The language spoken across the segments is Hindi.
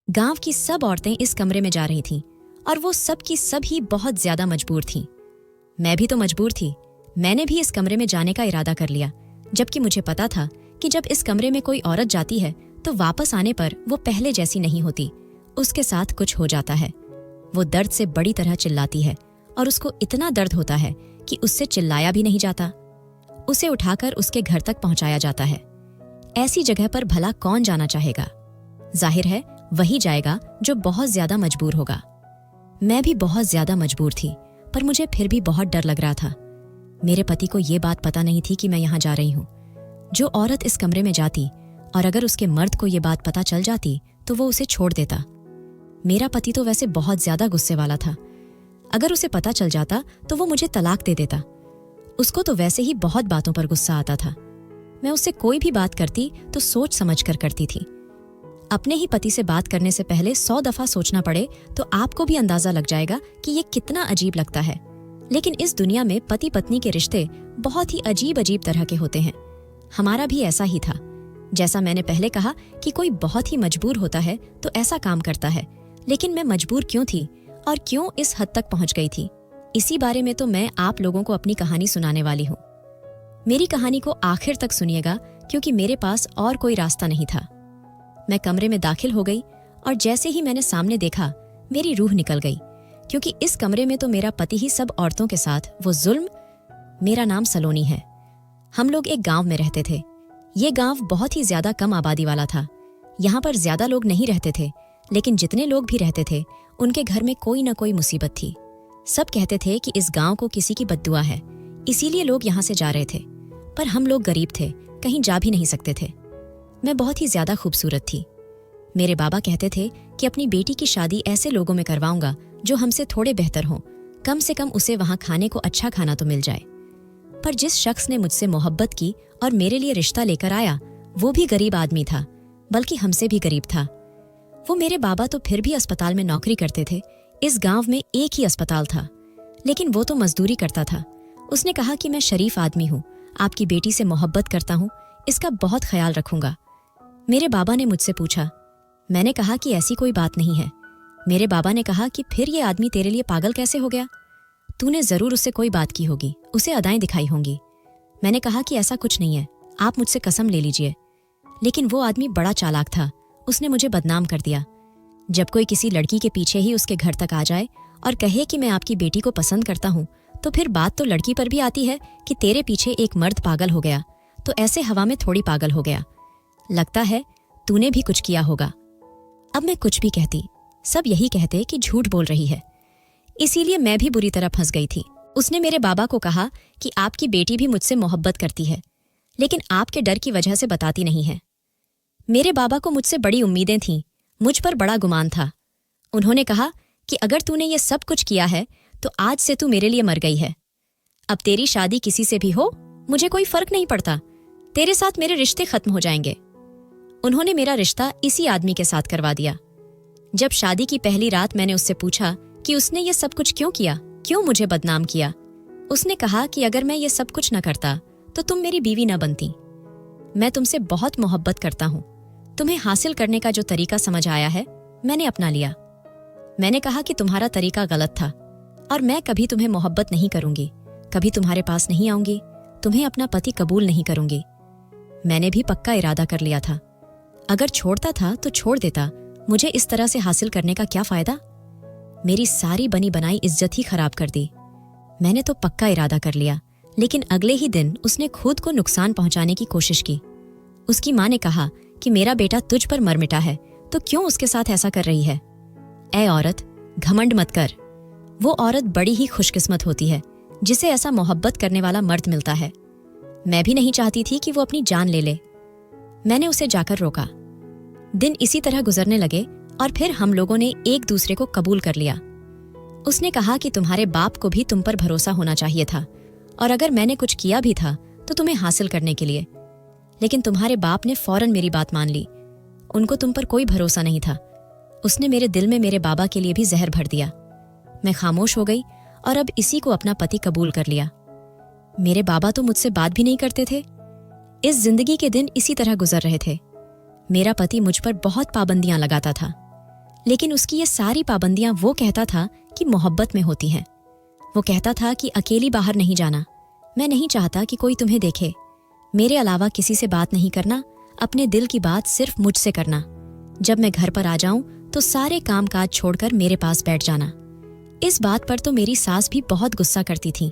गांव की सब औरतें इस कमरे में जा रही थीं और वो सब की सब ही बहुत ज्यादा मजबूर थीं। मैं भी तो मजबूर थी। मैंने भी इस कमरे में जाने का इरादा कर लिया, जबकि मुझे पता था कि जब इस कमरे में कोई औरत जाती है तो वापस आने पर वो पहले जैसी नहीं होती, उसके साथ कुछ हो जाता है। वो दर्द से बड़ी तरह चिल्लाती है और उसको इतना दर्द होता है कि उससे चिल्लाया भी नहीं जाता। उसे उठाकर उसके घर तक पहुंचाया जाता है। ऐसी जगह पर भला कौन जाना चाहेगा? जाहिर है वही जाएगा जो बहुत ज्यादा मजबूर होगा। मैं भी बहुत ज्यादा मजबूर थी, पर मुझे फिर भी बहुत डर लग रहा था। मेरे पति को ये बात पता नहीं थी कि मैं यहाँ जा रही हूँ। जो औरत इस कमरे में जाती और अगर उसके मर्द को ये बात पता चल जाती तो वो उसे छोड़ देता। मेरा पति तो वैसे बहुत ज्यादा गुस्से वाला था। अगर उसे पता चल जाता तो वो मुझे तलाक दे देता। उसको तो वैसे ही बहुत बातों पर गुस्सा आता था। मैं उससे कोई भी बात करती तो सोच समझ कर करती थी। अपने ही पति से बात करने से पहले 100 दफा सोचना पड़े तो आपको भी अंदाजा लग जाएगा कि ये कितना अजीब लगता है। लेकिन इस दुनिया में पति पत्नी के रिश्ते बहुत ही अजीब अजीब तरह के होते हैं। हमारा भी ऐसा ही था। जैसा मैंने पहले कहा कि कोई बहुत ही मजबूर होता है तो ऐसा काम करता है, लेकिन मैं मजबूर क्यों थी और क्यों इस हद तक पहुंच गई थी, इसी बारे में तो मैं आप लोगों को अपनी कहानी सुनाने वाली हूँ। मेरी कहानी को आखिर तक सुनिएगा, क्योंकि मेरे पास और कोई रास्ता नहीं था। मैं कमरे में दाखिल हो गई और जैसे ही मैंने सामने देखा मेरी रूह निकल गई, क्योंकि इस कमरे में तो मेरा पति ही सब औरतों के साथ वो जुल्म। मेरा नाम सलोनी है। हम लोग एक गांव में रहते थे। ये गांव बहुत ही ज्यादा कम आबादी वाला था। यहाँ पर ज्यादा लोग नहीं रहते थे, लेकिन जितने लोग भी रहते थे उनके घर में कोई न कोई मुसीबत थी। सब कहते थे कि इस गांव को किसी की बद्दुआ है, इसीलिए लोग यहाँ से जा रहे थे। पर हम लोग गरीब थे, कहीं जा भी नहीं सकते थे। मैं बहुत ही ज्यादा खूबसूरत थी। मेरे बाबा कहते थे कि अपनी बेटी की शादी ऐसे लोगों में करवाऊंगा जो हमसे थोड़े बेहतर हों, कम से कम उसे वहां खाने को अच्छा खाना तो मिल जाए। पर जिस शख्स ने मुझसे मोहब्बत की और मेरे लिए रिश्ता लेकर आया, वो भी गरीब आदमी था, बल्कि हमसे भी गरीब था। वो मेरे बाबा तो फिर भी अस्पताल में नौकरी करते थे। इस गांव में एक ही अस्पताल था, लेकिन वो तो मजदूरी करता था। उसने कहा कि मैं शरीफ आदमी हूँ, आपकी बेटी से मोहब्बत करता हूँ, इसका बहुत ख्याल रखूंगा। मेरे बाबा ने मुझसे पूछा। मैंने कहा कि ऐसी कोई बात नहीं है। मेरे बाबा ने कहा कि फिर ये आदमी तेरे लिए पागल कैसे हो गया? तूने जरूर उससे कोई बात की होगी, उसे अदाएं दिखाई होंगी। मैंने कहा कि ऐसा कुछ नहीं है, आप मुझसे कसम ले लीजिए। लेकिन वो आदमी बड़ा चालाक था, उसने मुझे बदनाम कर दिया। जब कोई किसी लड़की के पीछे ही उसके घर तक आ जाए और कहे कि मैं आपकी बेटी को पसंद करता हूँ, तो फिर बात तो लड़की पर भी आती है कि तेरे पीछे एक मर्द पागल हो गया, तो ऐसे हवा में थोड़ी पागल हो गया। लगता है तूने भी कुछ किया होगा। अब मैं कुछ भी कहती, सब यही कहते कि झूठ बोल रही है। इसीलिए मैं भी बुरी तरह फंस गई थी। उसने मेरे बाबा को कहा कि आपकी बेटी भी मुझसे मोहब्बत करती है, लेकिन आपके डर की वजह से बताती नहीं है। मेरे बाबा को मुझसे बड़ी उम्मीदें थीं, मुझ पर बड़ा गुमान था। उन्होंने कहा कि अगर तूने ये सब कुछ किया है तो आज से तू मेरे लिए मर गई है। अब तेरी शादी किसी से भी हो, मुझे कोई फर्क नहीं पड़ता, तेरे साथ मेरे रिश्ते खत्म हो जाएंगे। उन्होंने मेरा रिश्ता इसी आदमी के साथ करवा दिया। जब शादी की पहली रात मैंने उससे पूछा कि उसने ये सब कुछ क्यों किया, क्यों मुझे बदनाम किया, उसने कहा कि अगर मैं ये सब कुछ न करता तो तुम मेरी बीवी न बनती। मैं तुमसे बहुत मोहब्बत करता हूँ, तुम्हें हासिल करने का जो तरीका समझ आया है मैंने अपना लिया। मैंने कहा कि तुम्हारा तरीका गलत था और मैं कभी तुम्हें मोहब्बत नहीं करूंगी, कभी तुम्हारे पास नहीं आऊंगी, तुम्हें अपना पति कबूल नहीं करूंगी। मैंने भी पक्का इरादा कर लिया था। अगर छोड़ता था तो छोड़ देता, मुझे इस तरह से हासिल करने का क्या फायदा? मेरी सारी बनी बनाई इज्जत ही खराब कर दी। मैंने तो पक्का इरादा कर लिया, लेकिन अगले ही दिन उसने खुद को नुकसान पहुंचाने की कोशिश की। उसकी माँ ने कहा कि मेरा बेटा तुझ पर मर मिटा है, तो क्यों उसके साथ ऐसा कर रही है? ऐ औरत, घमंड मत कर। वो औरत बड़ी ही खुशकिस्मत होती है जिसे ऐसा मोहब्बत करने वाला मर्द मिलता है। मैं भी नहीं चाहती थी कि वो अपनी जान ले ले। मैंने उसे जाकर रोका। दिन इसी तरह गुजरने लगे और फिर हम लोगों ने एक दूसरे को कबूल कर लिया। उसने कहा कि तुम्हारे बाप को भी तुम पर भरोसा होना चाहिए था, और अगर मैंने कुछ किया भी था तो तुम्हें हासिल करने के लिए। लेकिन तुम्हारे बाप ने फौरन मेरी बात मान ली। उनको तुम पर कोई भरोसा नहीं था। उसने मेरे दिल में मेरे बाबा के लिए भी जहर भर दिया। मैं खामोश हो गई और अब इसी को अपना पति कबूल कर लिया। मेरे बाबा तो मुझसे बात भी नहीं करते थे। इस जिंदगी के दिन इसी तरह गुजर रहे थे। मेरा पति मुझ पर बहुत पाबंदियां लगाता था। लेकिन उसकी ये सारी पाबंदियां वो कहता था कि मोहब्बत में होती हैं। वो कहता था कि अकेली बाहर नहीं जाना, मैं नहीं चाहता कि कोई तुम्हें देखे, मेरे अलावा किसी से बात नहीं करना, अपने दिल की बात सिर्फ मुझसे करना, जब मैं घर पर आ जाऊं तो सारे कामकाज छोड़कर मेरे पास बैठ जाना। इस बात पर तो मेरी सास भी बहुत गुस्सा करती थी,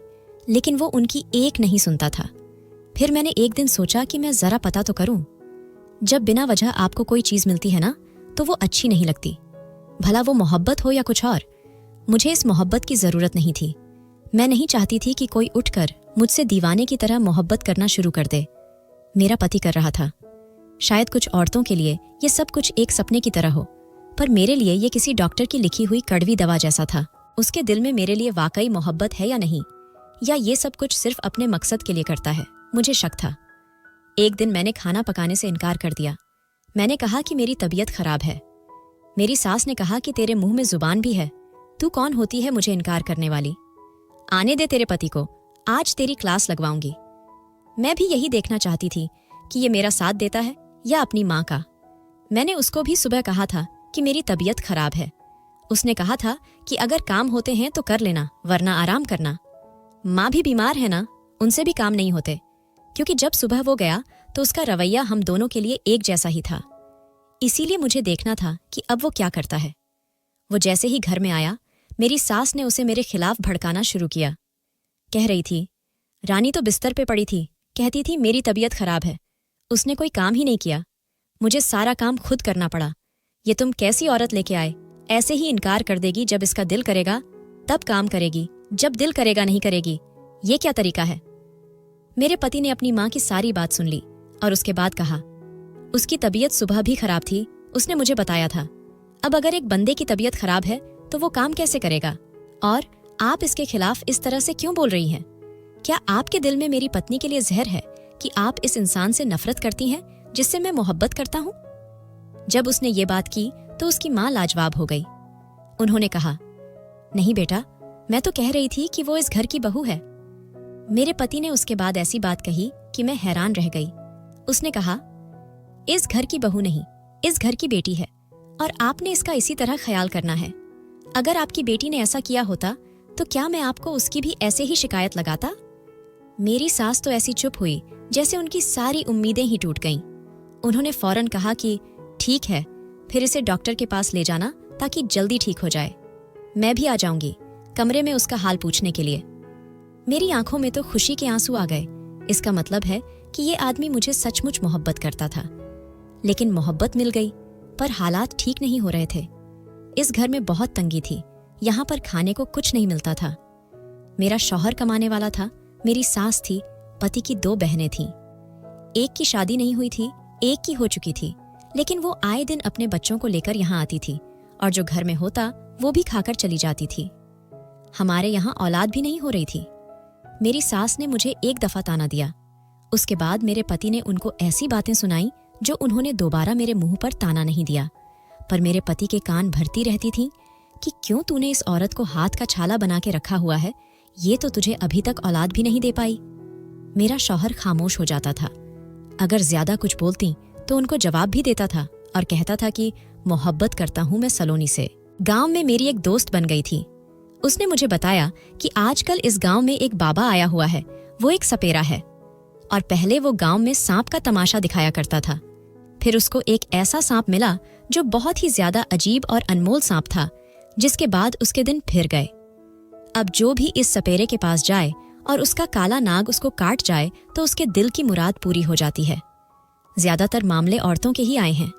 लेकिन वो उनकी एक नहीं सुनता था। फिर मैंने एक दिन सोचा कि मैं जरा पता तो करूं। जब बिना वजह आपको कोई चीज मिलती है ना, तो वो अच्छी नहीं लगती, भला वो मोहब्बत हो या कुछ और। मुझे इस मोहब्बत की जरूरत नहीं थी। मैं नहीं चाहती थी कि कोई उठकर मुझसे दीवाने की तरह मोहब्बत करना शुरू कर दे। मेरा पति कर रहा था। शायद कुछ औरतों के लिए ये सब कुछ एक सपने की तरह हो, पर मेरे लिए ये किसी डॉक्टर की लिखी हुई कड़वी दवा जैसा था। उसके दिल में मेरे लिए वाकई मोहब्बत है या नहीं, या ये सब कुछ सिर्फ अपने मकसद के लिए करता है, मुझे शक था। एक दिन मैंने खाना पकाने से इनकार कर दिया। मैंने कहा कि मेरी तबीयत खराब है। मेरी सास ने कहा कि तेरे मुंह में जुबान भी है, तू कौन होती है मुझे इनकार करने वाली। आने दे तेरे पति को, आज तेरी क्लास लगवाऊंगी। मैं भी यही देखना चाहती थी कि ये मेरा साथ देता है या अपनी माँ का। मैंने उसको भी सुबह कहा था कि मेरी तबीयत खराब है। उसने कहा था कि अगर काम होते हैं तो कर लेना, वरना आराम करना। माँ भी बीमार है ना, उनसे भी काम नहीं होते, क्योंकि जब सुबह वो गया तो उसका रवैया हम दोनों के लिए एक जैसा ही था। इसीलिए मुझे देखना था कि अब वो क्या करता है। वो जैसे ही घर में आया, मेरी सास ने उसे मेरे खिलाफ भड़काना शुरू किया। कह रही थी, रानी तो बिस्तर पे पड़ी थी, कहती थी मेरी तबीयत खराब है, उसने कोई काम ही नहीं किया, मुझे सारा काम खुद करना पड़ा। ये तुम कैसी औरत लेके आए, ऐसे ही इनकार कर देगी, जब इसका दिल करेगा तब काम करेगी, जब दिल करेगा नहीं करेगी, ये क्या तरीका है। मेरे पति ने अपनी माँ की सारी बात सुन ली और उसके बाद कहा, उसकी तबीयत सुबह भी खराब थी, उसने मुझे बताया था। अब अगर एक बंदे की तबीयत खराब है तो वो काम कैसे करेगा, और आप इसके खिलाफ इस तरह से क्यों बोल रही हैं? क्या आपके दिल में मेरी पत्नी के लिए जहर है कि आप इस इंसान से नफरत करती हैं जिससे मैं मोहब्बत करता हूं? जब उसने ये बात की तो उसकी माँ लाजवाब हो गई। उन्होंने कहा, नहीं बेटा, मैं तो कह रही थी कि वो इस घर की बहू है। मेरे पति ने उसके बाद ऐसी बात कही कि मैं हैरान रह गई। उसने कहा, इस घर की बहू नहीं, इस घर की बेटी है, और आपने इसका इसी तरह ख्याल करना है। अगर आपकी बेटी ने ऐसा किया होता तो क्या मैं आपको उसकी भी ऐसे ही शिकायत लगाता? मेरी सास तो ऐसी चुप हुई जैसे उनकी सारी उम्मीदें ही टूट गईं। उन्होंने फौरन कहा कि ठीक है, फिर इसे डॉक्टर के पास ले जाना ताकि जल्दी ठीक हो जाए। मैं भी आ जाऊंगी कमरे में उसका हाल पूछने के लिए। मेरी आंखों में तो खुशी के आंसू आ गए। इसका मतलब है कि ये आदमी मुझे सचमुच मोहब्बत करता था। लेकिन मोहब्बत मिल गई, पर हालात ठीक नहीं हो रहे थे। इस घर में बहुत तंगी थी, यहाँ पर खाने को कुछ नहीं मिलता था। मेरा शौहर कमाने वाला था, मेरी सास थी, पति की 2 बहनें थीं। एक की शादी नहीं हुई थी, एक की हो चुकी थी, लेकिन वो आए दिन अपने बच्चों को लेकर यहाँ आती थी, और जो घर में होता वो भी खाकर चली जाती थी। हमारे यहाँ औलाद भी नहीं हो रही थी। मेरी सास ने मुझे एक दफा ताना दिया। उसके बाद मेरे पति ने उनको ऐसी बातें सुनाई जो उन्होंने दोबारा मेरे मुंह पर ताना नहीं दिया, पर मेरे पति के कान भरती रहती थीं कि क्यों तूने इस औरत को हाथ का छाला बना के रखा हुआ है, ये तो तुझे अभी तक औलाद भी नहीं दे पाई। मेरा शौहर खामोश हो जाता था। अगर ज्यादा कुछ बोलती तो उनको जवाब भी देता था और कहता था कि मोहब्बत करता हूं मैं सलोनी से। गांव में मेरी एक दोस्त बन गई थी। उसने मुझे बताया कि आजकल इस गांव में एक बाबा आया हुआ है, वो एक सपेरा है, और पहले वो गांव में सांप का तमाशा दिखाया करता था। फिर उसको एक ऐसा सांप मिला जो बहुत ही ज्यादा अजीब और अनमोल सांप था, जिसके बाद उसके दिन फिर गए। अब जो भी इस सपेरे के पास जाए और उसका काला नाग उसको काट जाए तो उसके दिल की मुराद पूरी हो जाती है। ज्यादातर मामले औरतों के ही आए हैं।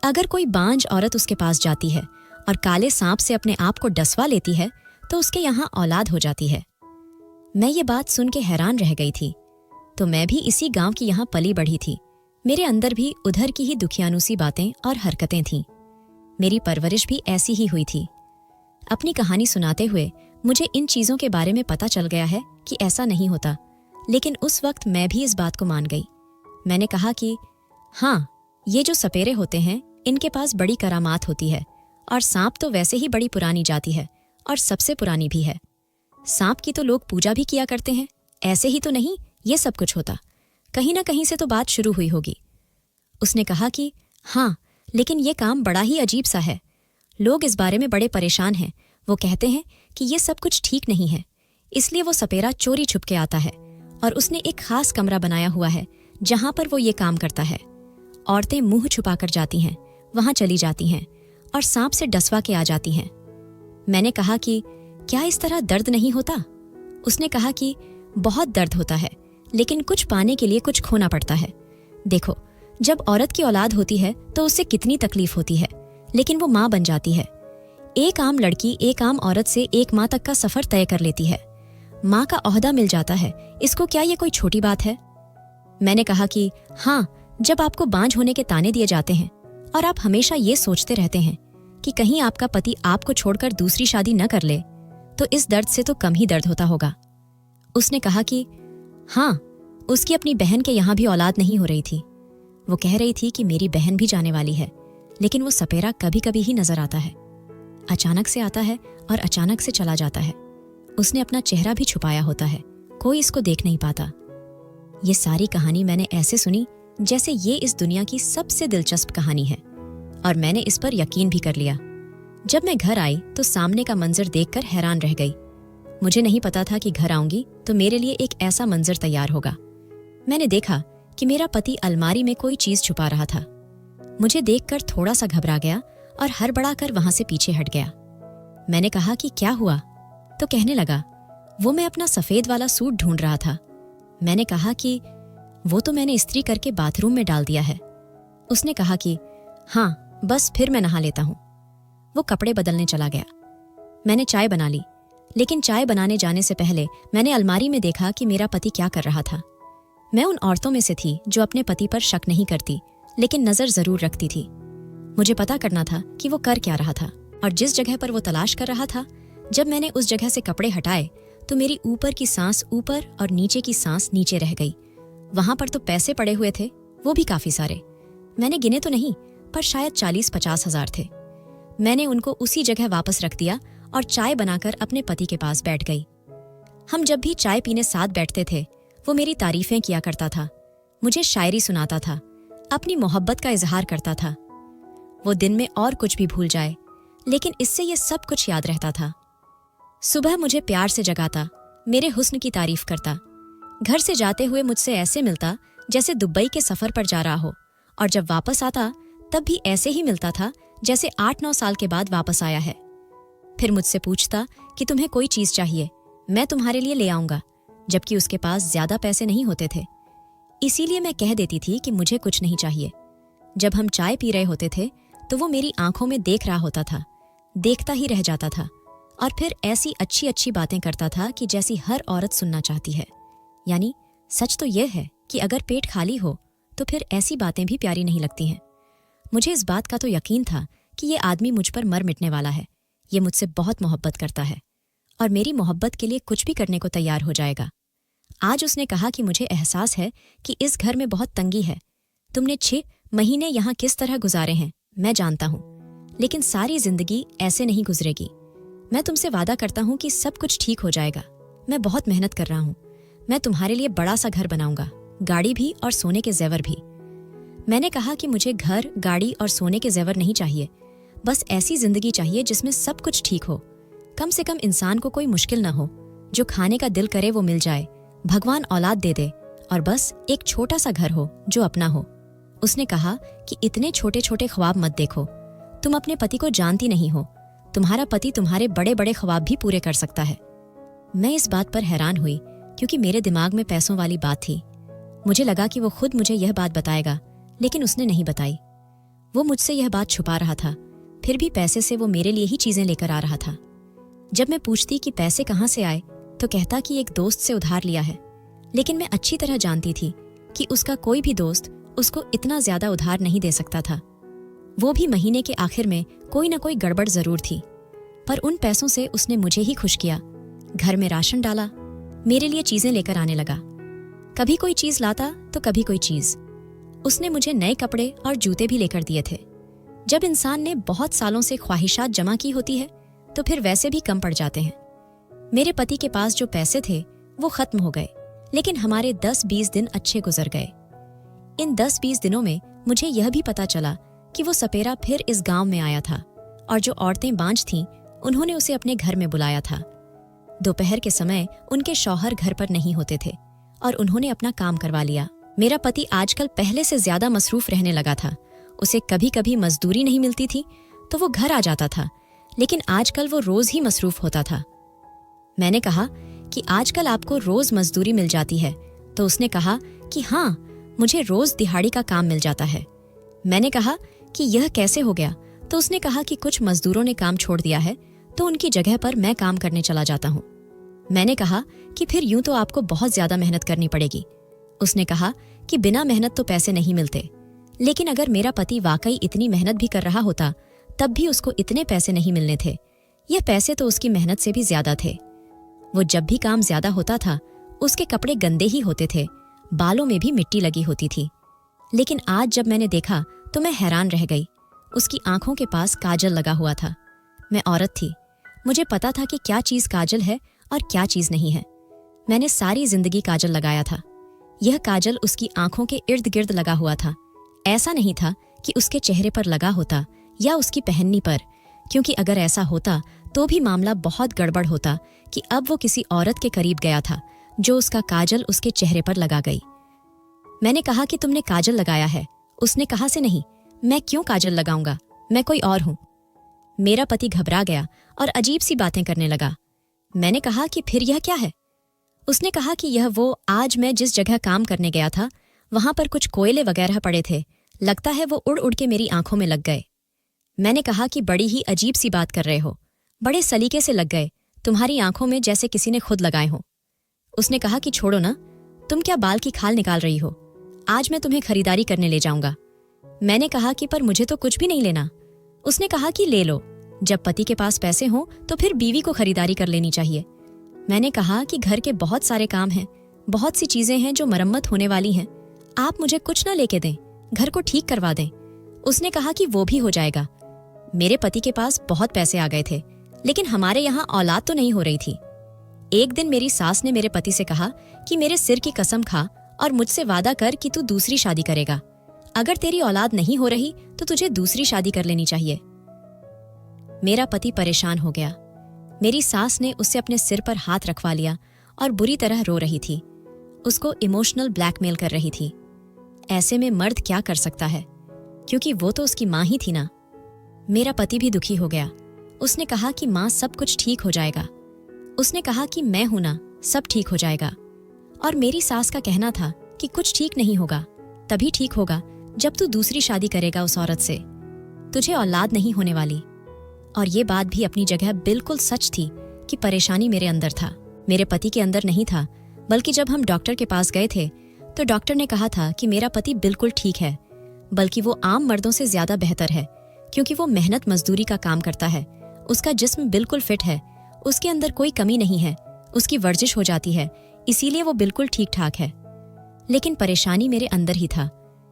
अगर कोई बांझ औरत उसके पास जाती है और काले सांप से अपने आप को डसवा लेती है तो उसके यहाँ औलाद हो जाती है। मैं ये बात सुन के हैरान रह गई थी। तो मैं भी इसी गांव की यहाँ पली बढ़ी थी। मेरे अंदर भी उधर की ही दुखियानुसी बातें और हरकतें थीं। मेरी परवरिश भी ऐसी ही हुई थी। अपनी कहानी सुनाते हुए मुझे इन चीजों के बारे में पता चल गया है कि ऐसा नहीं होता, लेकिन उस वक्त मैं भी इस बात को मान गई। मैंने कहा कि हाँ, ये जो सपेरे होते हैं इनके पास बड़ी करामात होती है, और सांप तो वैसे ही बड़ी पुरानी जाति है और सबसे पुरानी भी है। सांप की तो लोग पूजा भी किया करते हैं, ऐसे ही तो नहीं ये सब कुछ होता। कहीं ना कहीं से तो बात शुरू हुई होगी। उसने कहा कि हाँ, लेकिन ये काम बड़ा ही अजीब सा है। लोग इस बारे में बड़े परेशान हैं। वो कहते हैं कि ये सब कुछ ठीक नहीं है, इसलिए वो सपेरा चोरी छुप के आता है और उसने एक खास कमरा बनाया हुआ है जहां पर वो ये काम करता है। औरतें मुंह छुपाकर जाती हैं, वहां चली जाती हैं और सांप से डसवा के आ जाती हैं। मैंने कहा कि क्या इस तरह दर्द नहीं होता? उसने कहा कि बहुत दर्द होता है, लेकिन कुछ पाने के लिए कुछ खोना पड़ता है। देखो, जब औरत की औलाद होती है तो उससे कितनी तकलीफ होती है, लेकिन वो माँ बन जाती है। एक आम लड़की एक आम औरत से एक माँ तक का सफर तय कर लेती है। माँ का ओहदा मिल जाता है, इसको क्या ये कोई छोटी बात है? मैंने कहा कि हाँ, जब आपको बांझ होने के ताने दिए जाते हैं और आप हमेशा ये सोचते रहते हैं कि कहीं आपका पति आपको छोड़कर दूसरी शादी न कर ले, तो इस दर्द से तो कम ही दर्द होता होगा। उसने कहा कि हाँ, उसकी अपनी बहन के यहाँ भी औलाद नहीं हो रही थी। वो कह रही थी कि मेरी बहन भी जाने वाली है, लेकिन वो सपेरा कभी कभी ही नजर आता है। अचानक से आता है और अचानक से चला जाता है। उसने अपना चेहरा भी छुपाया होता है, कोई इसको देख नहीं पाता। ये सारी कहानी मैंने ऐसे सुनी जैसे ये इस दुनिया की सबसे दिलचस्प कहानी है, और मैंने इस पर यकीन भी कर लिया। जब मैं घर आई तो सामने का मंजर देखकर हैरान रह गई। मुझे नहीं पता था कि घर आऊंगी तो मेरे लिए एक ऐसा मंजर तैयार होगा। मैंने देखा कि मेरा पति अलमारी में कोई चीज छुपा रहा था। मुझे देखकर थोड़ा सा घबरा गया और हड़बड़ाकर वहां से पीछे हट गया। मैंने कहा कि क्या हुआ? तो कहने लगा, वो मैं अपना सफेद वाला सूट ढूंढ रहा था। मैंने कहा कि वो तो मैंने इस्त्री करके बाथरूम में डाल दिया है। उसने कहा कि हाँ, बस फिर मैं नहा लेता हूं। वो कपड़े बदलने चला गया। मैंने चाय बना ली, लेकिन चाय बनाने जाने से पहले मैंने अलमारी में देखा कि मेरा पति क्या कर रहा था। मैं उन औरतों में से थी जो अपने पति पर शक नहीं करती, लेकिन नजर जरूर रखती थी। मुझे पता करना था कि वो कर क्या रहा था, और जिस जगह पर वो तलाश कर रहा था, जब मैंने उस जगह से कपड़े हटाए तो मेरी ऊपर की सांस ऊपर और नीचे की सांस नीचे रह गई। वहां पर तो पैसे पड़े हुए थे, वो भी काफी सारे। मैंने गिने तो नहीं, पर शायद 40-50 हजार थे। मैंने उनको उसी जगह वापस रख दिया और चाय बनाकर अपने पति के पास बैठ गई। हम जब भी चाय पीने साथ बैठते थे, वो मेरी तारीफें किया करता था, मुझे शायरी सुनाता था, अपनी मोहब्बत का इजहार करता था। वो दिन में और कुछ भी भूल जाए, लेकिन इससे ये सब कुछ याद रहता था। सुबह मुझे प्यार से जगाता, मेरे हुस्न की तारीफ करता। घर से जाते हुए मुझसे ऐसे मिलता जैसे दुबई के सफर पर जा रहा हो, और जब वापस आता तब भी ऐसे ही मिलता था जैसे 8-9 साल के बाद वापस आया है। फिर मुझसे पूछता कि तुम्हें कोई चीज चाहिए, मैं तुम्हारे लिए ले आऊंगा, जबकि उसके पास ज्यादा पैसे नहीं होते थे। इसीलिए मैं कह देती थी कि मुझे कुछ नहीं चाहिए। जब हम चाय पी रहे होते थे तो वो मेरी आंखों में देख रहा होता था, देखता ही रह जाता था, और फिर ऐसी अच्छी अच्छी बातें करता था कि जैसी हर औरत सुनना चाहती है। यानी सच तो यह है कि अगर पेट खाली हो तो फिर ऐसी बातें भी प्यारी नहीं लगती हैं। मुझे इस बात का तो यकीन था कि ये आदमी मुझ पर मर मिटने वाला है। ये मुझसे बहुत मोहब्बत करता है और मेरी मोहब्बत के लिए कुछ भी करने को तैयार हो जाएगा। आज उसने कहा कि मुझे एहसास है कि इस घर में बहुत तंगी है। तुमने 6 महीने यहाँ किस तरह गुजारे हैं मैं जानता हूँ, लेकिन सारी जिंदगी ऐसे नहीं गुजरेगी। मैं तुमसे वादा करता हूँ कि सब कुछ ठीक हो जाएगा। मैं बहुत मेहनत कर रहा हूँ। मैं तुम्हारे लिए बड़ा सा घर बनाऊंगा, गाड़ी भी और सोने के जेवर भी। मैंने कहा कि मुझे घर, गाड़ी और सोने के जेवर नहीं चाहिए, बस ऐसी जिंदगी चाहिए जिसमें सब कुछ ठीक हो। कम से कम इंसान को कोई मुश्किल न हो, जो खाने का दिल करे वो मिल जाए, भगवान औलाद दे दे, और बस एक छोटा सा घर हो जो अपना हो। उसने कहा कि इतने छोटे छोटे ख्वाब मत देखो, तुम अपने पति को जानती नहीं हो, तुम्हारा पति तुम्हारे बड़े बड़े ख्वाब भी पूरे कर सकता है। मैं इस बात पर हैरान हुई क्योंकि मेरे दिमाग में पैसों वाली बात थी। मुझे लगा कि वो खुद मुझे यह बात बताएगा, लेकिन उसने नहीं बताई। वो मुझसे यह बात छुपा रहा था, फिर भी पैसे से वो मेरे लिए ही चीजें लेकर आ रहा था। जब मैं पूछती कि पैसे कहाँ से आए तो कहता कि एक दोस्त से उधार लिया है, लेकिन मैं अच्छी तरह जानती थी कि उसका कोई भी दोस्त उसको इतना ज्यादा उधार नहीं दे सकता था। वो भी महीने के आखिर में कोई ना कोई गड़बड़ जरूर थी, पर उन पैसों से उसने मुझे ही खुश किया। घर में राशन डाला, मेरे लिए चीजें लेकर आने लगा। कभी कोई चीज लाता तो कभी कोई चीज। उसने मुझे नए कपड़े और जूते भी लेकर दिए थे। जब इंसान ने बहुत सालों से ख्वाहिशात जमा की होती है तो फिर वैसे भी कम पड़ जाते हैं। मेरे पति के पास जो पैसे थे वो खत्म हो गए, लेकिन हमारे 10-20 दिन अच्छे गुजर गए। इन 10-20 दिनों में मुझे यह भी पता चला कि वो सपेरा फिर इस गांव में आया था और जो औरतें बांझ थीं उन्होंने उसे अपने घर में बुलाया था। दोपहर के समय उनके शौहर घर पर नहीं होते थे और उन्होंने अपना काम करवा लिया। मेरा पति आजकल पहले से ज्यादा मसरूफ रहने लगा था। उसे कभी कभी मजदूरी नहीं मिलती थी तो वो घर आ जाता था, लेकिन आजकल वो रोज ही मसरूफ होता था। मैंने कहा कि आजकल आपको रोज मजदूरी मिल जाती है, तो उसने कहा कि हाँ, मुझे रोज दिहाड़ी का काम मिल जाता है। मैंने कहा कि यह कैसे हो गया, तो उसने कहा कि कुछ मजदूरों ने काम छोड़ दिया है तो उनकी जगह पर मैं काम करने चला जाता हूँ। मैंने कहा कि फिर यूं तो आपको बहुत ज्यादा मेहनत करनी पड़ेगी। उसने कहा कि बिना मेहनत तो पैसे नहीं मिलते, लेकिन अगर मेरा पति वाकई इतनी मेहनत भी कर रहा होता तब भी उसको इतने पैसे नहीं मिलने थे। यह पैसे तो उसकी मेहनत से भी ज्यादा थे। वो जब भी काम ज्यादा होता था उसके कपड़े गंदे ही होते थे, बालों में भी मिट्टी लगी होती थी। लेकिन आज जब मैंने देखा तो मैं हैरान रह गई। उसकी आंखों के पास काजल लगा हुआ था। मैं औरत थी, मुझे पता था कि क्या चीज काजल है और क्या चीज नहीं है। मैंने सारी जिंदगी काजल लगाया था। यह काजल उसकी आंखों के इर्द गिर्द लगा हुआ था। ऐसा नहीं था कि उसके चेहरे पर लगा होता या उसकी पहननी पर, क्योंकि अगर ऐसा होता तो भी मामला बहुत गड़बड़ होता कि अब वो किसी औरत के करीब गया था जो उसका काजल उसके चेहरे पर लगा गई। मैंने कहा कि तुमने काजल लगाया है। उसने कहा से नहीं, मैं क्यों काजल लगाऊंगा, मैं कोई और हूं। मेरा पति घबरा गया और अजीब सी बातें करने लगा। मैंने कहा कि फिर यह क्या है। उसने कहा कि यह वो आज मैं जिस जगह काम करने गया था वहां पर कुछ कोयले वगैरह पड़े थे, लगता है वो उड़ उड़ के मेरी आंखों में लग गए। मैंने कहा कि बड़ी ही अजीब सी बात कर रहे हो, बड़े सलीके से लग गए, तुम्हारी आंखों में जैसे किसी ने खुद लगाए हो। उसने कहा कि छोड़ो ना, तुम क्या बाल की खाल निकाल रही हो, आज मैं तुम्हें खरीदारी करने ले जाऊंगा। मैंने कहा कि पर मुझे तो कुछ भी नहीं लेना। उसने कहा कि ले लो, जब पति के पास पैसे हों तो फिर बीवी को खरीदारी कर लेनी चाहिए। मैंने कहा कि घर के बहुत सारे काम हैं, बहुत सी चीजें हैं जो मरम्मत होने वाली हैं, आप मुझे कुछ ना लेके दें, घर को ठीक करवा दें। उसने कहा कि वो भी हो जाएगा। मेरे पति के पास बहुत पैसे आ गए थे, लेकिन हमारे यहाँ औलाद तो नहीं हो रही थी। एक दिन मेरी सास ने मेरे पति से कहा कि मेरे सिर की कसम खा और मुझसे वादा कर कि तू दूसरी शादी करेगा। अगर तेरी औलाद नहीं हो रही तो तुझे दूसरी शादी कर लेनी चाहिए। मेरा पति परेशान हो गया। मेरी सास ने उससे अपने सिर पर हाथ रखवा लिया और बुरी तरह रो रही थी। उसको इमोशनल ब्लैकमेल कर रही थी। ऐसे में मर्द क्या कर सकता है, क्योंकि वो तो उसकी माँ ही थी ना। मेरा पति भी दुखी हो गया। उसने कहा कि माँ, सब कुछ ठीक हो जाएगा। उसने कहा कि मैं हूं ना, सब ठीक हो जाएगा। और मेरी सास का कहना था कि कुछ ठीक नहीं होगा, तभी ठीक होगा जब तू दूसरी शादी करेगा उस औरत से, तुझे औलाद नहीं होने वाली। और ये बात भी अपनी जगह बिल्कुल सच थी कि परेशानी मेरे अंदर था, मेरे पति के अंदर नहीं था। बल्कि जब हम डॉक्टर के पास गए थे तो डॉक्टर ने कहा था कि मेरा पति बिल्कुल ठीक है, बल्कि वो आम मर्दों से ज्यादा बेहतर है, क्योंकि वो मेहनत मजदूरी का काम करता है, उसका जिस्म बिल्कुल फिट है, उसके अंदर कोई कमी नहीं है, उसकी वर्जिश हो जाती है, इसीलिए वो बिल्कुल ठीक ठाक है। लेकिन परेशानी मेरे अंदर ही था।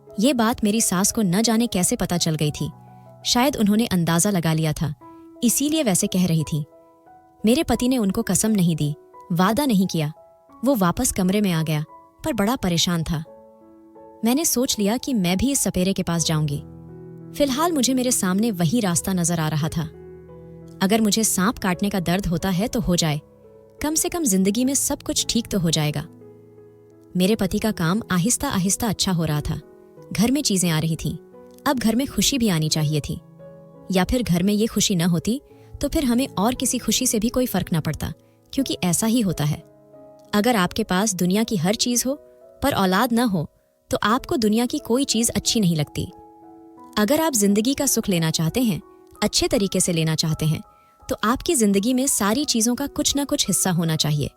ये बात मेरी सास को न जाने कैसे पता चल गई थी। शायद उन्होंने अंदाजा लगा लिया था, इसीलिए वैसे कह रही थी। मेरे पति ने उनको कसम नहीं दी, वादा नहीं किया। वो वापस कमरे में आ गया, पर बड़ा परेशान था। मैंने सोच लिया कि मैं भी इस सपेरे के पास जाऊंगी। फिलहाल मुझे मेरे सामने वही रास्ता नजर आ रहा था। अगर मुझे सांप काटने का दर्द होता है तो हो जाए, कम से कम जिंदगी में सब कुछ ठीक तो हो जाएगा। मेरे पति का काम आहिस्ता आहिस्ता अच्छा हो रहा था। घर में चीजें आ रही थीं। अब घर में खुशी भी आनी चाहिए थी, या फिर घर में ये खुशी न होती तो फिर हमें और किसी खुशी से भी कोई फर्क न पड़ता, क्योंकि ऐसा ही होता है। अगर आपके पास दुनिया की हर चीज हो पर औलाद न हो तो आपको दुनिया की कोई चीज अच्छी नहीं लगती। अगर आप जिंदगी का सुख लेना चाहते हैं, अच्छे तरीके से लेना चाहते हैं, तो आपकी जिंदगी में सारी चीजों का कुछ न कुछ हिस्सा होना चाहिए।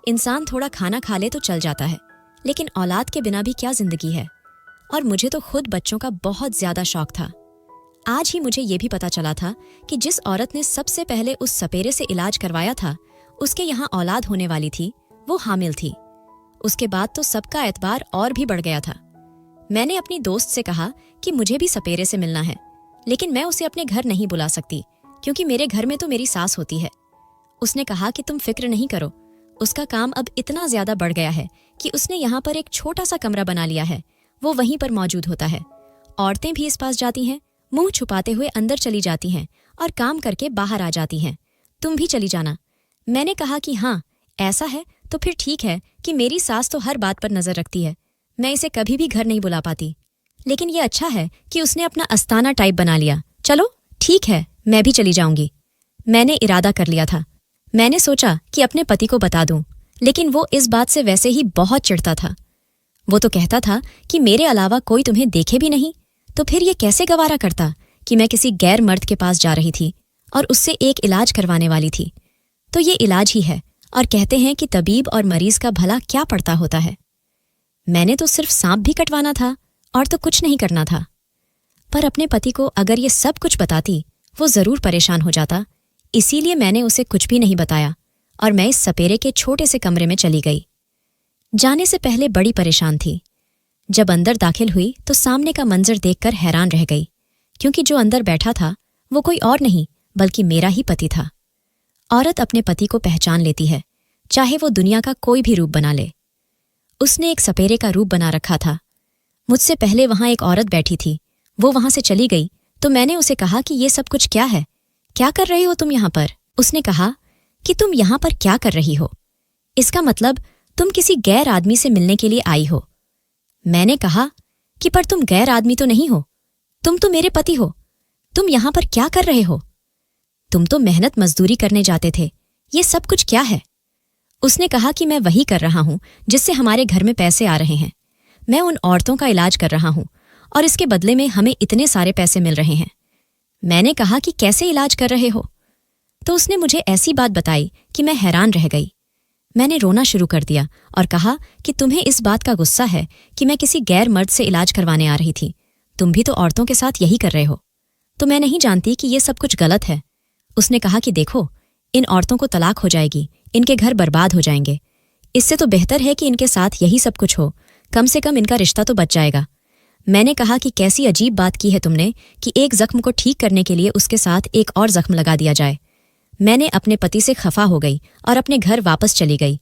इंसान थोड़ा खाना खा ले तो चल जाता है, लेकिन औलाद के बिना भी क्या जिंदगी है। और मुझे तो खुद बच्चों का बहुत ज्यादा शौक था। आज ही मुझे ये भी पता चला था कि जिस औरत ने सबसे पहले उस सपेरे से इलाज करवाया था, उसके यहाँ औलाद होने वाली थी, वो हामिल थी। उसके बाद तो सबका एतबार और भी बढ़ गया था। मैंने अपनी दोस्त से कहा कि मुझे भी सपेरे से मिलना है, लेकिन मैं उसे अपने घर नहीं बुला सकती, क्योंकि मेरे घर में तो मेरी सास होती है। उसने कहा कि तुम फिक्र नहीं करो, उसका काम अब इतना ज्यादा बढ़ गया है कि उसने यहाँ पर एक छोटा सा कमरा बना लिया है, वो वहीं पर मौजूद होता है। औरतें भी इस पास जाती हैं, मुंह छुपाते हुए अंदर चली जाती हैं और काम करके बाहर आ जाती हैं। तुम भी चली जाना। मैंने कहा कि हाँ, ऐसा है तो फिर ठीक है कि मेरी सास तो हर बात पर नजर रखती है। मैं इसे कभी भी घर नहीं बुला पाती। लेकिन ये अच्छा है कि उसने अपना अस्ताना टाइप बना लिया। चलो ठीक है, मैं भी चली जाऊंगी। मैंने इरादा कर लिया था। मैंने सोचा कि अपने पति को बता दूं, लेकिन वो इस बात से वैसे ही बहुत चिढ़ता था। वो तो कहता था कि मेरे अलावा कोई तुम्हें देखे भी नहीं, तो फिर ये कैसे गवारा करता कि मैं किसी गैर मर्द के पास जा रही थी और उससे एक इलाज करवाने वाली थी। तो ये इलाज ही है, और कहते हैं कि तबीब और मरीज का भला क्या पड़ता होता है। मैंने तो सिर्फ सांप भी कटवाना था और तो कुछ नहीं करना था। पर अपने पति को अगर ये सब कुछ बताती, वो जरूर परेशान हो जाता। इसीलिए मैंने उसे कुछ भी नहीं बताया और मैं इस सपेरे के छोटे से कमरे में चली गई। जाने से पहले बड़ी परेशान थी। जब अंदर दाखिल हुई तो सामने का मंजर देखकर हैरान रह गई, क्योंकि जो अंदर बैठा था वो कोई और नहीं बल्कि मेरा ही पति था। औरत अपने पति को पहचान लेती है, चाहे वो दुनिया का कोई भी रूप बना ले। उसने एक सपेरे का रूप बना रखा था। मुझसे पहले वहां एक औरत बैठी थी। वो वहां से चली गई तो मैंने उसे कहा कि ये सब कुछ क्या है, क्या कर रही हो तुम यहां पर? उसने कहा कि तुम यहां पर क्या कर रही हो? इसका मतलब तुम किसी गैर आदमी से मिलने के लिए आई हो। मैंने कहा कि पर तुम गैर आदमी तो नहीं हो, तुम तो मेरे पति हो। तुम यहां पर क्या कर रहे हो? तुम तो मेहनत मजदूरी करने जाते थे, ये सब कुछ क्या है? उसने कहा कि मैं वही कर रहा हूं जिससे हमारे घर में पैसे आ रहे हैं। मैं उन औरतों का इलाज कर रहा हूं और इसके बदले में हमें इतने सारे पैसे मिल रहे हैं। मैंने कहा कि कैसे इलाज कर रहे हो? तो उसने मुझे ऐसी बात बताई कि मैं हैरान रह गई। मैंने रोना शुरू कर दिया और कहा कि तुम्हें इस बात का गुस्सा है कि मैं किसी गैर मर्द से इलाज करवाने आ रही थी। तुम भी तो औरतों के साथ यही कर रहे हो। तो मैं नहीं जानती कि ये सब कुछ गलत है। उसने कहा कि देखो, इन औरतों को तलाक हो जाएगी, इनके घर बर्बाद हो जाएंगे। इससे तो बेहतर है कि इनके साथ यही सब कुछ हो, कम से कम इनका रिश्ता तो बच जाएगा। मैंने कहा कि कैसी अजीब बात की है तुमने कि एक जख्म को ठीक करने के लिए उसके साथ एक और जख्म लगा दिया जाए। मैंने अपने पति से खफा हो गई और अपने घर वापस चली गई।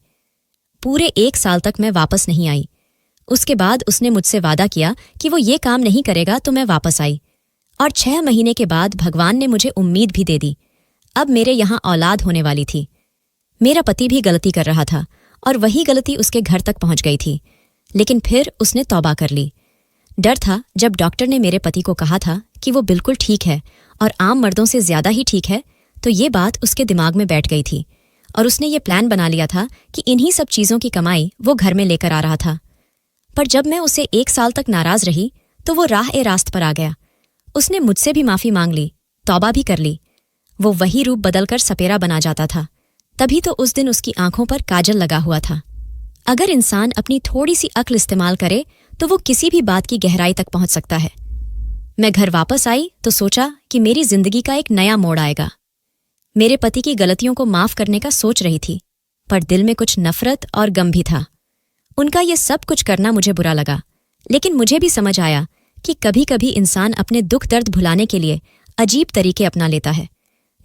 पूरे 1 साल तक मैं वापस नहीं आई। उसके बाद उसने मुझसे वादा किया कि वो ये काम नहीं करेगा तो मैं वापस आई। और 6 महीने के बाद भगवान ने मुझे उम्मीद भी दे दी। अब मेरे यहां औलाद होने वाली थी। मेरा पति भी गलती कर रहा था और वही गलती उसके घर तक पहुंच गई थी, लेकिन फिर उसने तौबा कर ली। डर था जब डॉक्टर ने मेरे पति को कहा था कि वो बिल्कुल ठीक है और आम मर्दों से ज्यादा ही ठीक है, तो ये बात उसके दिमाग में बैठ गई थी और उसने ये प्लान बना लिया था कि इन्हीं सब चीजों की कमाई वो घर में लेकर आ रहा था। पर जब मैं उसे 1 साल तक नाराज रही तो वो राह-ए-रास्त पर आ गया। उसने मुझसे भी माफी मांग ली, तौबा भी कर ली। वो वही रूप बदलकर सपेरा बना जाता था। तभी तो उस दिन उसकी आंखों पर काजल लगा हुआ था। अगर इंसान अपनी थोड़ी सी अक्ल इस्तेमाल करे तो वो किसी भी बात की गहराई तक पहुंच सकता है। मैं घर वापस आई तो सोचा कि मेरी जिंदगी का एक नया मोड़ आएगा। मेरे पति की गलतियों को माफ करने का सोच रही थी, पर दिल में कुछ नफरत और गम भी था। उनका ये सब कुछ करना मुझे बुरा लगा, लेकिन मुझे भी समझ आया कि कभी कभी इंसान अपने दुख दर्द भुलाने के लिए अजीब तरीके अपना लेता है।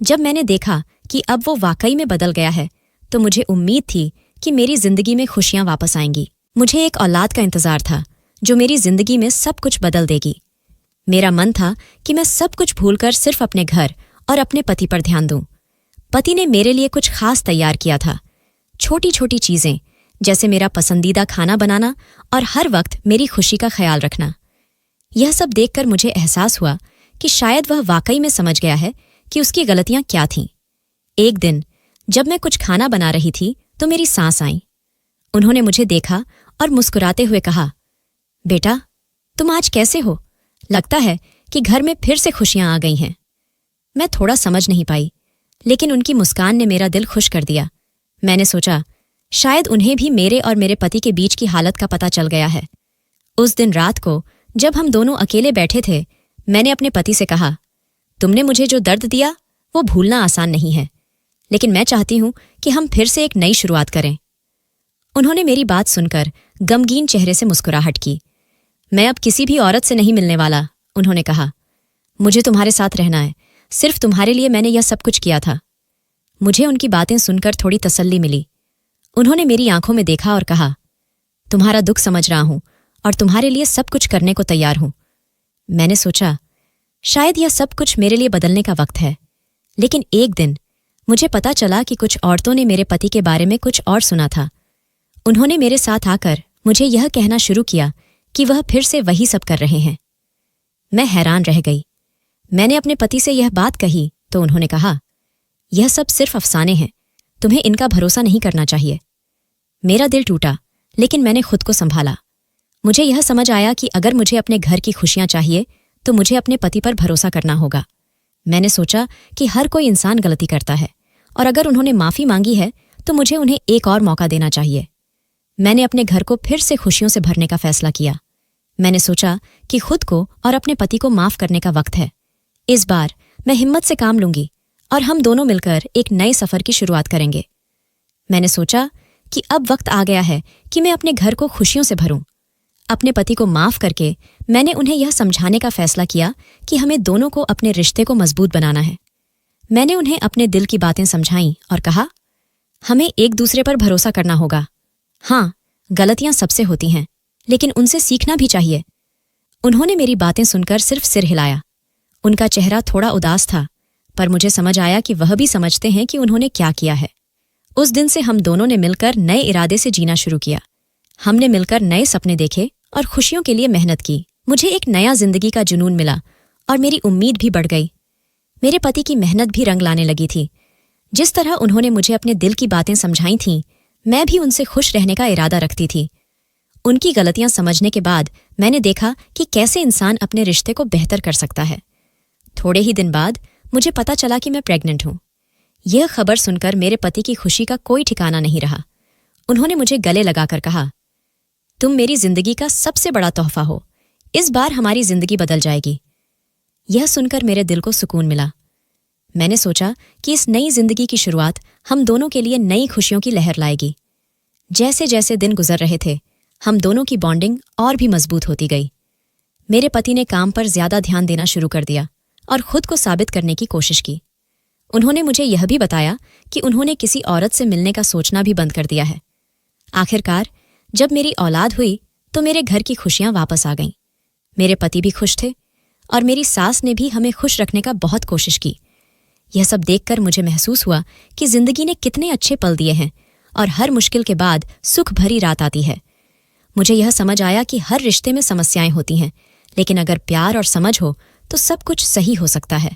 जब मैंने देखा कि अब वो वाकई में बदल गया है, तो मुझे उम्मीद थी कि मेरी जिंदगी में खुशियां वापस आएंगी। मुझे एक औलाद का इंतजार था जो मेरी जिंदगी में सब कुछ बदल देगी। मेरा मन था कि मैं सब कुछ भूलकर सिर्फ अपने घर और अपने पति पर ध्यान दूं। पति ने मेरे लिए कुछ खास तैयार किया था। छोटी छोटी चीजें, जैसे मेरा पसंदीदा खाना बनाना और हर वक्त मेरी खुशी का ख्याल रखना। यह सब देखकर मुझे एहसास हुआ कि शायद वह वाकई में समझ गया है कि उसकी गलतियां क्या थीं। एक दिन जब मैं कुछ खाना बना रही थी तो मेरी सास आई। उन्होंने मुझे देखा और मुस्कुराते हुए कहा, बेटा, तुम आज कैसे हो? लगता है कि घर में फिर से खुशियां आ गई हैं। मैं थोड़ा समझ नहीं पाई, लेकिन उनकी मुस्कान ने मेरा दिल खुश कर दिया। मैंने सोचा, शायद उन्हें भी मेरे और मेरे पति के बीच की हालत का पता चल गया है। उस दिन रात को जब हम दोनों अकेले बैठे थे, मैंने अपने पति से कहा, तुमने मुझे जो दर्द दिया वो भूलना आसान नहीं है, लेकिन मैं चाहती हूं कि हम फिर से एक नई शुरुआत करें। उन्होंने मेरी बात सुनकर गमगीन चेहरे से मुस्कुराहट की। मैं अब किसी भी औरत से नहीं मिलने वाला, उन्होंने कहा। मुझे तुम्हारे साथ रहना है, सिर्फ तुम्हारे लिए मैंने यह सब कुछ किया था। मुझे उनकी बातें सुनकर थोड़ी तसल्ली मिली। उन्होंने मेरी आंखों में देखा और कहा, तुम्हारा दुख समझ रहा हूं और तुम्हारे लिए सब कुछ करने को तैयार हूं। मैंने सोचा, शायद यह सब कुछ मेरे लिए बदलने का वक्त है। लेकिन एक दिन मुझे पता चला कि कुछ औरतों ने मेरे पति के बारे में कुछ और सुना था। उन्होंने मेरे साथ आकर मुझे यह कहना शुरू किया कि वह फिर से वही सब कर रहे हैं। मैं हैरान रह गई। मैंने अपने पति से यह बात कही तो उन्होंने कहा, यह सब सिर्फ अफसाने हैं, तुम्हें इनका भरोसा नहीं करना चाहिए। मेरा दिल टूटा, लेकिन मैंने खुद को संभाला। मुझे यह समझ आया कि अगर मुझे अपने घर की खुशियां चाहिए तो मुझे अपने पति पर भरोसा करना होगा। मैंने सोचा कि हर कोई इंसान गलती करता है और अगर उन्होंने माफी मांगी है तो मुझे उन्हें एक और मौका देना चाहिए। मैंने अपने घर को फिर से खुशियों से भरने का फैसला किया। मैंने सोचा कि खुद को और अपने पति को माफ करने का वक्त है। इस बार मैं हिम्मत से काम लूंगी और हम दोनों मिलकर एक नए सफर की शुरुआत करेंगे। मैंने सोचा कि अब वक्त आ गया है कि मैं अपने घर को खुशियों से भरूं। अपने पति को माफ करके मैंने उन्हें यह समझाने का फैसला किया कि हमें दोनों को अपने रिश्ते को मजबूत बनाना है। मैंने उन्हें अपने दिल की बातें समझाईं और कहा, हमें एक दूसरे पर भरोसा करना होगा। हाँ, गलतियां सबसे होती हैं, लेकिन उनसे सीखना भी चाहिए। उन्होंने मेरी बातें सुनकर सिर्फ सिर हिलाया। उनका चेहरा थोड़ा उदास था, पर मुझे समझ आया कि वह भी समझते हैं कि उन्होंने क्या किया है। उस दिन से हम दोनों ने मिलकर नए इरादे से जीना शुरू किया। हमने मिलकर नए सपने देखे और खुशियों के लिए मेहनत की। मुझे एक नया जिंदगी का जुनून मिला और मेरी उम्मीद भी बढ़ गई। मेरे पति की मेहनत भी रंग लाने लगी थी। जिस तरह उन्होंने मुझे अपने दिल की बातें समझाई थीं, मैं भी उनसे खुश रहने का इरादा रखती थी। उनकी गलतियां समझने के बाद मैंने देखा कि कैसे इंसान अपने रिश्ते को बेहतर कर सकता है। थोड़े ही दिन बाद मुझे पता चला कि मैं प्रेग्नेंट हूं। यह खबर सुनकर मेरे पति की खुशी का कोई ठिकाना नहीं रहा। उन्होंने मुझे गले लगाकर कहा, तुम मेरी जिंदगी का सबसे बड़ा तोहफा हो। इस बार हमारी जिंदगी बदल जाएगी। यह सुनकर मेरे दिल को सुकून मिला। मैंने सोचा कि इस नई जिंदगी की शुरुआत हम दोनों के लिए नई खुशियों की लहर लाएगी। जैसे जैसे दिन गुजर रहे थे, हम दोनों की बॉन्डिंग और भी मजबूत होती गई। मेरे पति ने काम पर ज्यादा ध्यान देना शुरू कर दिया और खुद को साबित करने की कोशिश की। उन्होंने मुझे यह भी बताया कि उन्होंने किसी औरत से मिलने का सोचना भी बंद कर दिया है। आखिरकार जब मेरी औलाद हुई तो मेरे घर की खुशियां वापस आ गईं। मेरे पति भी खुश थे और मेरी सास ने भी हमें खुश रखने का बहुत कोशिश की। यह सब देखकर मुझे महसूस हुआ कि जिंदगी ने कितने अच्छे पल दिए हैं और हर मुश्किल के बाद सुख भरी रात आती है। मुझे यह समझ आया कि हर रिश्ते में समस्याएं होती हैं, लेकिन अगर प्यार और समझ हो तो सब कुछ सही हो सकता है।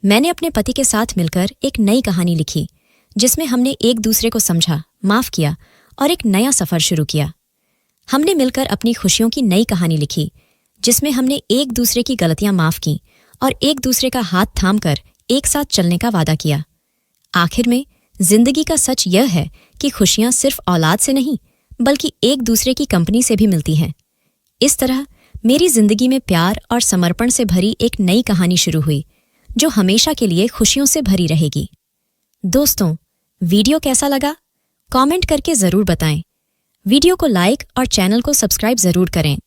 मैंने अपने पति के साथ मिलकर एक नई कहानी लिखी, जिसमें हमने एक दूसरे को समझा, माफ किया और एक नया सफर शुरू किया। हमने मिलकर अपनी खुशियों की नई कहानी लिखी, जिसमें हमने एक दूसरे की गलतियां माफ की और एक दूसरे का हाथ थामकर एक साथ चलने का वादा किया। आखिर में जिंदगी का सच यह है कि खुशियां सिर्फ औलाद से नहीं, बल्कि एक दूसरे की कंपनी से भी मिलती हैं। इस तरह मेरी जिंदगी में प्यार और समर्पण से भरी एक नई कहानी शुरू हुई, जो हमेशा के लिए खुशियों से भरी रहेगी। दोस्तों, वीडियो कैसा लगा? कमेंट करके जरूर बताएं। वीडियो को लाइक और चैनल को सब्सक्राइब जरूर करें।